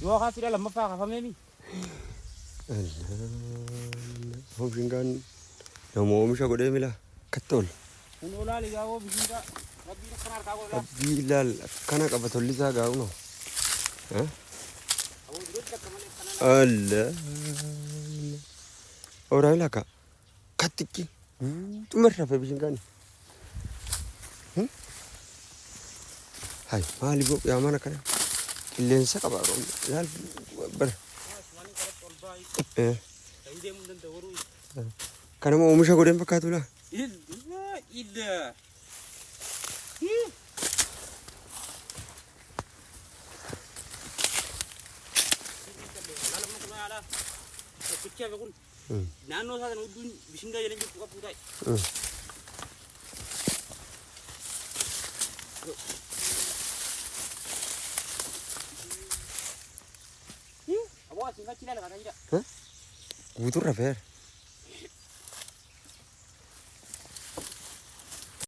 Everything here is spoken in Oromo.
Yoo haasira lammaffaa kaafamee mi? Bishingaan nama oomisha godhee mila akkatti ol. Kun olaali gaawoo bishingaa rabbiin akkana harkaa godhaa. Rabbii ilaal akkana qaba tolli isaa gaa'uno. Allah. Oraa ilaa ka kattikki xumarra fe bishingaan. Hai maali boo yaa mana kana qilleensa qaba ilaal bara. Kanama oomisha godheen fakkaatu laa. Ida. Naannoo isaa kana hedduun bishingaa jedhan jirtu qabuu taa'e. Aboo asiin achi ilaala kana jira. Guutuurra feera.